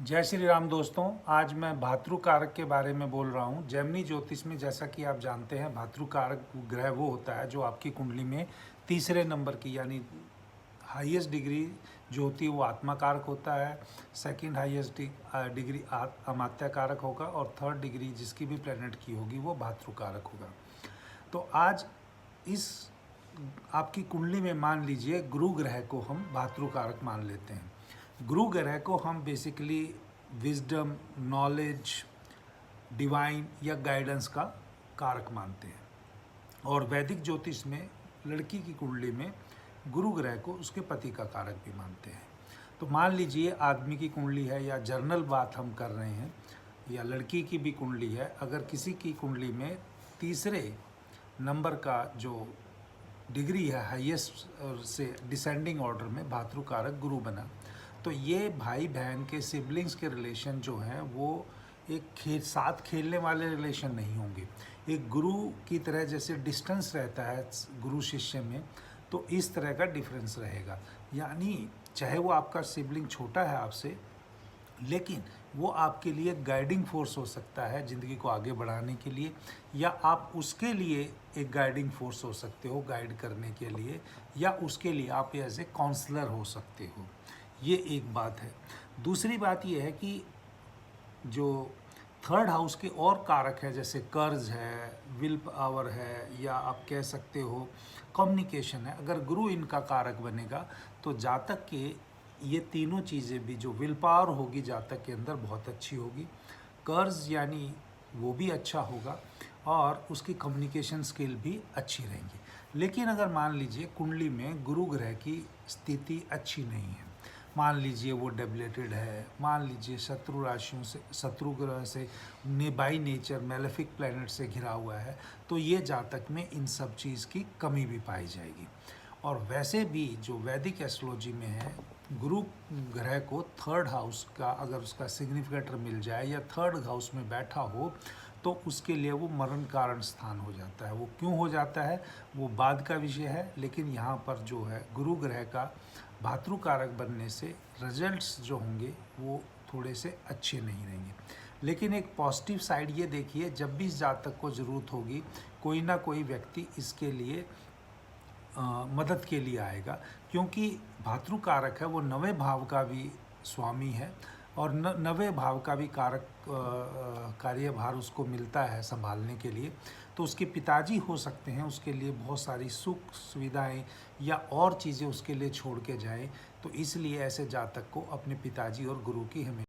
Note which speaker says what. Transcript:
Speaker 1: जय श्री राम दोस्तों। आज मैं भातृ कारक के बारे में बोल रहा हूँ। जैमिनी ज्योतिष में जैसा कि आप जानते हैं, भातृ कारक ग्रह वो होता है जो आपकी कुंडली में तीसरे नंबर की यानी हाईएस्ट डिग्री जो होती है वो आत्मा कारक होता है। सेकंड हाईएस्ट डिग्री अमात्या कारक होगा और थर्ड डिग्री जिसकी भी प्लेनेट की होगी वो भातृ कारक होगा। तो आज इस आपकी कुंडली में मान लीजिए गुरु ग्रह को हम भातृ कारक मान लेते हैं। गुरु ग्रह को हम बेसिकली विजडम, नॉलेज, डिवाइन या गाइडेंस का कारक मानते हैं। और वैदिक ज्योतिष में लड़की की कुंडली में गुरु ग्रह को उसके पति का कारक भी मानते हैं। तो मान लीजिए आदमी की कुंडली है या जनरल बात हम कर रहे हैं, या लड़की की भी कुंडली है, अगर किसी की कुंडली में तीसरे नंबर का जो डिग्री है हाईएस्ट से डिसेंडिंग ऑर्डर में भातृ कारक गुरु बना, तो ये भाई बहन के सिबलिंग्स के रिलेशन जो हैं वो एक साथ खेलने वाले रिलेशन नहीं होंगे। एक गुरु की तरह जैसे डिस्टेंस रहता है गुरु शिष्य में, तो इस तरह का डिफरेंस रहेगा। यानी चाहे वो आपका सिबलिंग छोटा है आपसे, लेकिन वो आपके लिए गाइडिंग फोर्स हो सकता है ज़िंदगी को आगे बढ़ाने के लिए, या आप उसके लिए एक गाइडिंग फोर्स हो सकते हो गाइड करने के लिए, या उसके लिए आप एज ए काउंसलर हो सकते हो। ये एक बात है। दूसरी बात ये है कि जो थर्ड हाउस के और कारक है जैसे कर्ज है, विल पावर है, या आप कह सकते हो कम्युनिकेशन है, अगर गुरु इनका कारक बनेगा तो जातक के ये तीनों चीज़ें भी, जो विल पावर होगी जातक के अंदर बहुत अच्छी होगी, कर्ज यानी वो भी अच्छा होगा, और उसकी कम्युनिकेशन स्किल भी अच्छी रहेंगी। लेकिन अगर मान लीजिए कुंडली में गुरु ग्रह की स्थिति अच्छी नहीं है, मान लीजिए वो डेबिलेटेड है, मान लीजिए शत्रु राशियों से, शत्रु ग्रह से बाई नेचर मेलेफिक प्लैनेट से घिरा हुआ है, तो ये जातक में इन सब चीज़ की कमी भी पाई जाएगी। और वैसे भी जो वैदिक एस्ट्रोलॉजी में है, गुरु ग्रह को थर्ड हाउस का अगर उसका सिग्निफिकेटर मिल जाए या थर्ड हाउस में बैठा हो तो उसके लिए वो मरण कारण स्थान हो जाता है। वो क्यों हो जाता है वो बाद का विषय है, लेकिन यहाँ पर जो है गुरु ग्रह का भातृ कारक बनने से रिजल्ट्स जो होंगे वो थोड़े से अच्छे नहीं रहेंगे। लेकिन एक पॉजिटिव साइड ये देखिए, जब भी इस जातक को ज़रूरत होगी कोई ना कोई व्यक्ति इसके लिए मदद के लिए आएगा, क्योंकि भातृ कारक है वो 9वें भाव का भी स्वामी है, और 9वें भाव का भी कारक कार्यभार उसको मिलता है संभालने के लिए। तो उसके पिताजी हो सकते हैं उसके लिए बहुत सारी सुख सुविधाएं या और चीज़ें उसके लिए छोड़ के जाएं, तो इसलिए ऐसे जातक को अपने पिताजी और गुरु की हमें